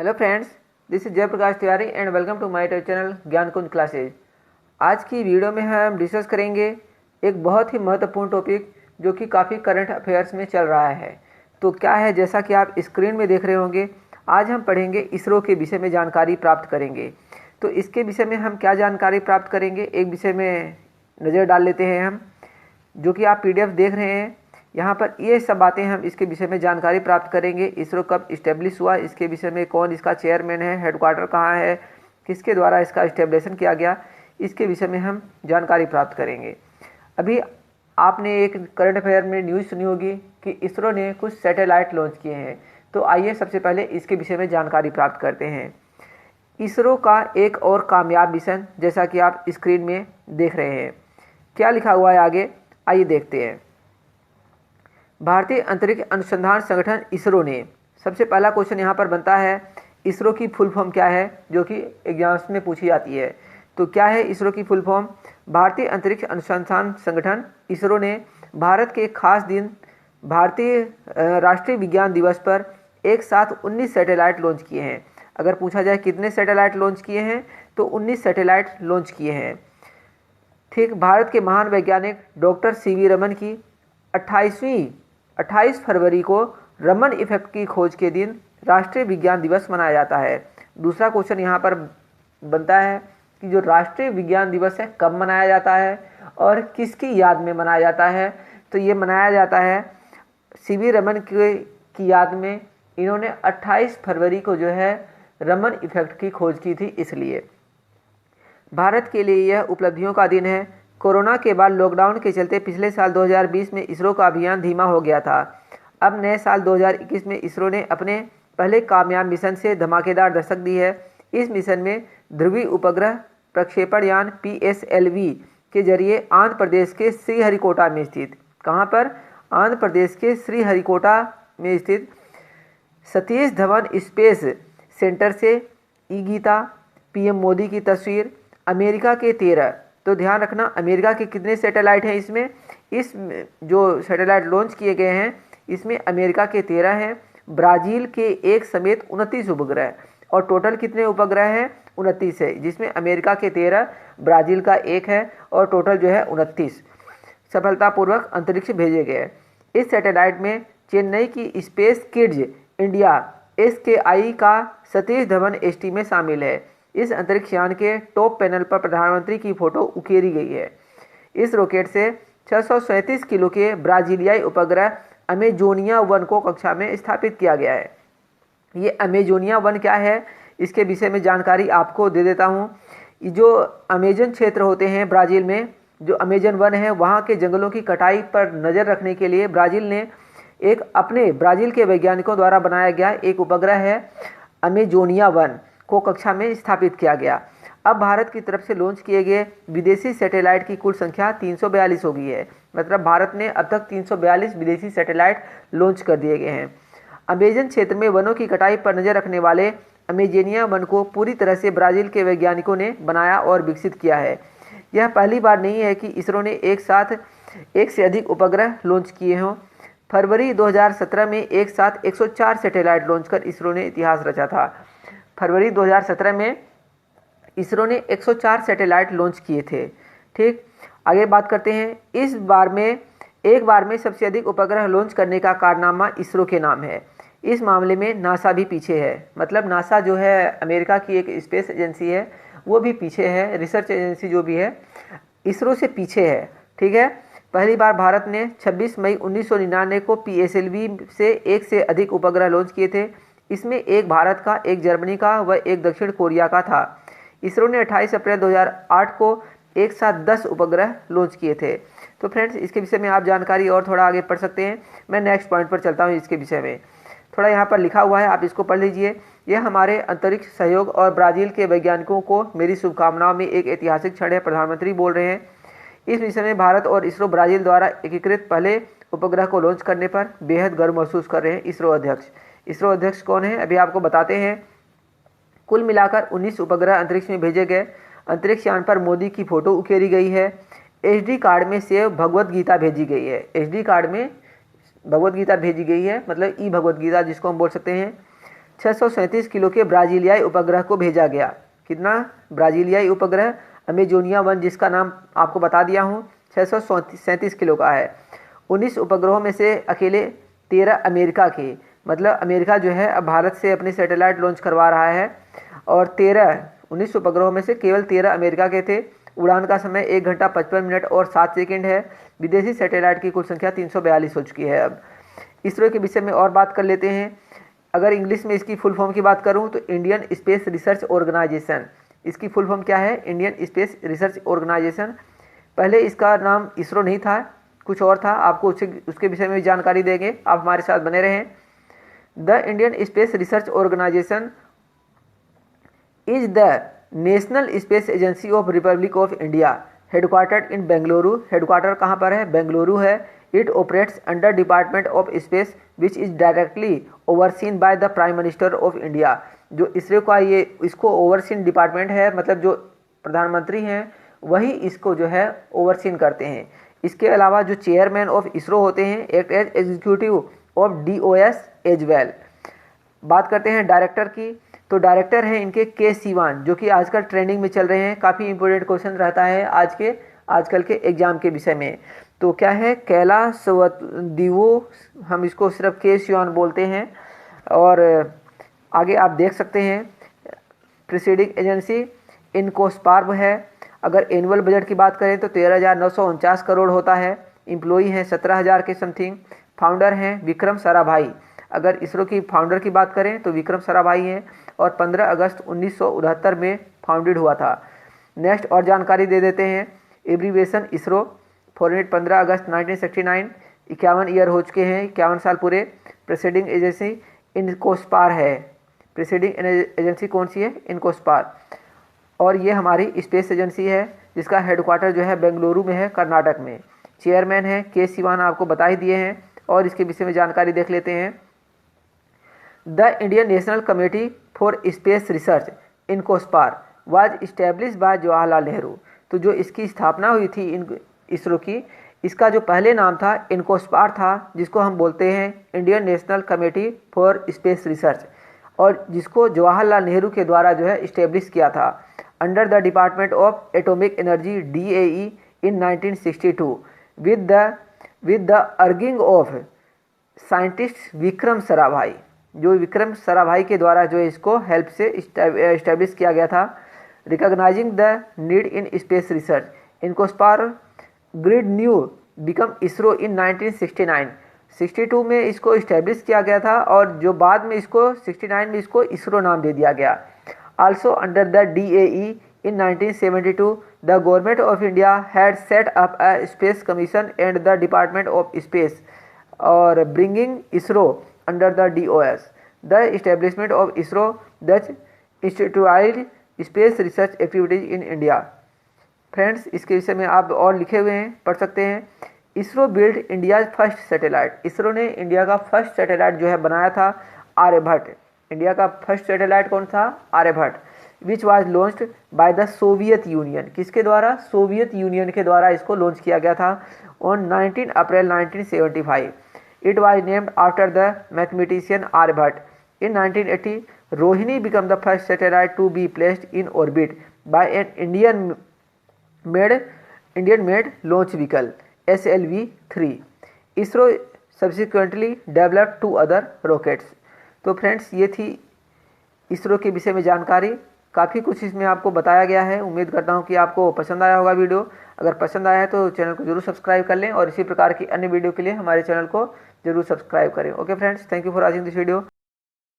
Hello friends, this is Jayprakash Tiwari and welcome to my channel Gyan Kunj classes. आज की video में हम डिस्कस करेंगे एक बहुत ही महत्वपूर्ण टॉपिक जो कि काफ़ी करंट अफेयर्स में चल रहा है। तो क्या है, जैसा कि आप स्क्रीन में देख रहे होंगे, आज हम पढ़ेंगे इसरो के विषय में जानकारी प्राप्त करेंगे। तो इसके विषय में हम क्या जानकारी प्राप्त करेंगे, एक विषय में नज़र डाल लेते हैं हम, जो कि आप PDF देख रहे हैं। यहाँ पर ये सब बातें हम इसके विषय में जानकारी प्राप्त करेंगे। इसरो कब इस्टेब्लिश हुआ, इसके विषय में कौन इसका चेयरमैन है, हेडक्वार्टर कहाँ है, किसके द्वारा इसका इस्टेब्लिशन किया गया, इसके विषय में हम जानकारी प्राप्त करेंगे। अभी आपने एक करंट अफेयर में न्यूज़ सुनी होगी कि इसरो ने कुछ सैटेलाइट लॉन्च किए हैं। तो आइए सबसे पहले इसके विषय में जानकारी प्राप्त करते हैं। इसरो का एक और कामयाब मिशन, जैसा कि आप स्क्रीन में देख रहे हैं, क्या लिखा हुआ है आगे, आइए देखते हैं। भारतीय अंतरिक्ष अनुसंधान संगठन इसरो ने, सबसे पहला क्वेश्चन यहाँ पर बनता है, इसरो की फुल फॉर्म क्या है, जो कि एग्जाम्स में पूछी जाती है। तो क्या है इसरो की फुल फॉर्म? भारतीय अंतरिक्ष अनुसंधान संगठन इसरो ने भारत के खास दिन भारतीय राष्ट्रीय विज्ञान दिवस पर एक साथ 19 सैटेलाइट लॉन्च किए हैं। अगर पूछा जाए कितने सैटेलाइट लॉन्च किए हैं, तो 19 सैटेलाइट लॉन्च किए हैं। ठीक, भारत के महान वैज्ञानिक डॉक्टर CV रमन की 28 फरवरी को रमन इफेक्ट की खोज के दिन राष्ट्रीय विज्ञान दिवस मनाया जाता है। दूसरा क्वेश्चन यहाँ पर बनता है कि जो राष्ट्रीय विज्ञान दिवस है कब मनाया जाता है और किसकी याद में मनाया जाता है। तो ये मनाया जाता है CV रमन की याद में। इन्होंने 28 फरवरी को जो है रमन इफेक्ट की खोज की थी, इसलिए भारत के लिए यह उपलब्धियों का दिन है। कोरोना के बाद लॉकडाउन के चलते पिछले साल 2020 में इसरो का अभियान धीमा हो गया था। अब नए साल 2021 में इसरो ने अपने पहले कामयाब मिशन से धमाकेदार दस्तक दी है। इस मिशन में ध्रुवीय उपग्रह प्रक्षेपण यान PSLV के जरिए आंध्र प्रदेश के श्रीहरिकोटा में स्थित, कहाँ पर? आंध्र प्रदेश के श्रीहरिकोटा में स्थित सतीश धवन स्पेस सेंटर से ई-गीता, PM मोदी की तस्वीर, अमेरिका के 13, तो ध्यान रखना अमेरिका के कितने सैटेलाइट हैं इसमें, इस जो सैटेलाइट लॉन्च किए गए हैं इसमें अमेरिका के 13 हैं, ब्राज़ील के 1 समेत 29 उपग्रह, और टोटल कितने उपग्रह हैं? 29 है, जिसमें अमेरिका के 13, ब्राज़ील का 1 है, और टोटल जो है 29 सफलतापूर्वक अंतरिक्ष भेजे गए। इस सैटेलाइट में चेन्नई की स्पेस किड्स इंडिया SKI का सतीश धवन ST में शामिल है। इस अंतरिक्ष यान के टॉप पैनल पर प्रधानमंत्री की फोटो उकेरी गई है। इस रॉकेट से 637 किलो के ब्राजीलियाई उपग्रह अमेजोनिया 1 को कक्षा में स्थापित किया गया है। ये अमेजोनिया 1 क्या है, इसके विषय में जानकारी आपको दे देता हूँ। जो अमेजन क्षेत्र होते हैं ब्राज़ील में, जो अमेजन 1 है, वहाँ के जंगलों की कटाई पर नज़र रखने के लिए ब्राज़ील ने एक अपने ब्राज़ील के वैज्ञानिकों द्वारा बनाया गया एक उपग्रह है अमेजोनिया 1 को कक्षा में स्थापित किया गया। अब भारत की तरफ से लॉन्च किए गए विदेशी सैटेलाइट की कुल संख्या 342 हो गई है। मतलब भारत ने अब तक 342 विदेशी सैटेलाइट लॉन्च कर दिए गए हैं। अमेजन क्षेत्र में वनों की कटाई पर नज़र रखने वाले अमेजोनिया 1 को पूरी तरह से ब्राज़ील के वैज्ञानिकों ने बनाया और विकसित किया है। यह पहली बार नहीं है कि इसरो ने एक साथ एक से अधिक उपग्रह लॉन्च किए हों। फरवरी 2017 में एक साथ 104 सैटेलाइट लॉन्च कर इसरो ने इतिहास रचा था। फरवरी 2017 में इसरो ने 104 सैटेलाइट लॉन्च किए थे। ठीक, आगे बात करते हैं। एक बार में सबसे अधिक उपग्रह लॉन्च करने का कारनामा इसरो के नाम है। इस मामले में नासा भी पीछे है। मतलब नासा जो है अमेरिका की एक स्पेस एजेंसी है, वो भी पीछे है, रिसर्च एजेंसी जो भी है इसरो से पीछे है। ठीक है, पहली बार भारत ने 26 मई 1999 को PSLV से एक से अधिक उपग्रह लॉन्च किए थे। इसमें एक भारत का, एक जर्मनी का व एक दक्षिण कोरिया का था। इसरो ने 28 अप्रैल 2008 को एक साथ 10 उपग्रह लॉन्च किए थे। तो फ्रेंड्स, इसके विषय में आप जानकारी और थोड़ा आगे पढ़ सकते हैं। मैं नेक्स्ट पॉइंट पर चलता हूँ। इसके विषय में थोड़ा यहाँ पर लिखा हुआ है, आप इसको पढ़ लीजिए। यह हमारे अंतरिक्ष सहयोग और ब्राज़ील के वैज्ञानिकों को मेरी शुभकामनाओं में एक ऐतिहासिक क्षण है, प्रधानमंत्री बोल रहे हैं। इस विषय में भारत और इसरो ब्राज़ील द्वारा एकीकृत पहले उपग्रह को लॉन्च करने पर बेहद गर्व महसूस कर रहे हैं इसरो अध्यक्ष। इसरो अध्यक्ष कौन है, अभी आपको बताते हैं। कुल मिलाकर 19 उपग्रह अंतरिक्ष में भेजे गए। अंतरिक्ष यान पर मोदी की फोटो उकेरी गई है। SD कार्ड में सेव भगवत गीता भेजी गई है। SD कार्ड में भगवत गीता भेजी गई है, मतलब ई भगवत गीता जिसको हम बोल सकते हैं। 637 किलो के ब्राजीलियाई उपग्रह को भेजा गया। कितना? ब्राजीलियाई उपग्रह अमेजोनिया 1, जिसका नाम आपको बता दिया हूँ, 637 किलो का है। 19 उपग्रहों में से अकेले 13 अमेरिका के, मतलब अमेरिका जो है अब भारत से अपने सैटेलाइट लॉन्च करवा रहा है, और 19 उपग्रहों में से केवल 13 अमेरिका के थे। उड़ान का समय 1 घंटा 55 मिनट और 7 सेकंड है। विदेशी सैटेलाइट की कुल संख्या 342 हो चुकी है। अब इसरो के विषय में और बात कर लेते हैं। अगर इंग्लिश में इसकी फुल फॉर्म की बात करूं तो इंडियन स्पेस रिसर्च ऑर्गेनाइजेशन, इसकी फुल फॉर्म क्या है? Indian Space Research Organisation. पहले इसका नाम इसरो नहीं था, कुछ और था। आपको उसके विषय में भी जानकारी देंगे, आप हमारे साथ बने रहें। The Indian Space Research Organisation is the national space agency of republic of India, headquartered in Bengaluru. Headquarter कहाँ पर है? बेंगलुरु है। It operates under department of space which is directly overseen by the prime minister of India. जो इसरो का ये इसको overseen department है, मतलब जो प्रधानमंत्री हैं वही इसको जो है ओवरसीन करते हैं। इसके अलावा जो चेयरमैन ऑफ इसरो होते हैं act as executive of DOS as well. बात करते हैं डायरेक्टर की, तो डायरेक्टर हैं इनके के सीवान, जो कि आजकल ट्रेंडिंग में चल रहे हैं। काफ़ी इंपॉर्टेंट क्वेश्चन रहता है आजकल के एग्जाम के विषय में। तो क्या है? कैलासवदीवो, हम इसको सिर्फ के सीवान बोलते हैं। और आगे आप देख सकते हैं प्रीसीडिंग एजेंसी इनकोस्पार्ब है। अगर एनुअल बजट की बात करें तो 13,949 करोड़ होता है। एम्प्लॉई हैं 17,000 के समथिंग। फाउंडर हैं विक्रम साराभाई। अगर इसरो की फाउंडर की बात करें तो विक्रम साराभाई हैं, और 15 अगस्त 1969 में फाउंडेड हुआ था। नेक्स्ट और जानकारी दे देते हैं। एब्रीवेशन इसरो, फॉर्मेट 15 अगस्त 1969। 51 ईयर हो चुके हैं, 51 साल पूरे। प्रीसीडिंग एजेंसी इनकोस्पार है। प्रीसीडिंग एजेंसी कौन सी है? इनकोस्पार। और ये हमारी स्पेस एजेंसी है, जिसका हेडक्वार्टर जो है बेंगलुरु में है, कर्नाटक में। चेयरमैन है के सिवान, आपको बता ही दिए हैं। और इसके विषय में जानकारी देख लेते हैं। The Indian National Committee for Space research INCOSPAR was establish by Jawaharlal Nehru. तो जो इसकी स्थापना हुई थी इसरो की, इसका जो पहले नाम था इनकोस्पार था, जिसको हम बोलते हैं Indian National Committee for Space research, और जिसको जवाहरलाल नेहरू के द्वारा जो है इस्टेब्लिश किया था under the department of atomic energy DAE in 1962 with the urging of scientist Vikram Sarabhai. जो विक्रम साराभाई के द्वारा जो इसको हेल्प से इस्टेब्लिश किया गया था। Recognizing the need in space research INCOSPAR grid new become ISRO in 1969। 62 में इसको इस्टेब्लिश किया गया था, और जो बाद में इसको 69 में इसको इसरो नाम दे दिया गया। Also under the DAE in 1972 the government of India had set up a space commission and the Department of Space, or bringing ISRO under the DOS. The establishment of ISRO thus instituted space research activities in India. Friends, इसके विषय में आप और लिखे हुए हैं, पढ़ सकते हैं। ISRO build India first satellite. ISRO ने इंडिया का फर्स्ट सैटेलाइट जो है बनाया था आर्यभट्ट। इंडिया का फर्स्ट सैटेलाइट कौन था? Aryabhata. Which was launched by the Soviet Union. किसके द्वारा? सोवियत यूनियन के द्वारा इसको लॉन्च किया गया था on 19 April 1975। It was named after the mathematician Aryabhata. In 1980 Rohini become the first satellite to be placed in orbit by an Indian made launch vehicle SLV-3। ISRO subsequently developed 2 other rockets. तो friends, ये थी इसरो के विषय में जानकारी। काफ़ी कुछ इसमें आपको बताया गया है। उम्मीद करता हूँ कि आपको पसंद आया होगा वीडियो। अगर पसंद आया है तो चैनल को जरूर सब्सक्राइब कर लें, और इसी प्रकार की अन्य वीडियो के लिए हमारे चैनल को जरूर सब्सक्राइब करें। Okay friends, thank you for watching this video.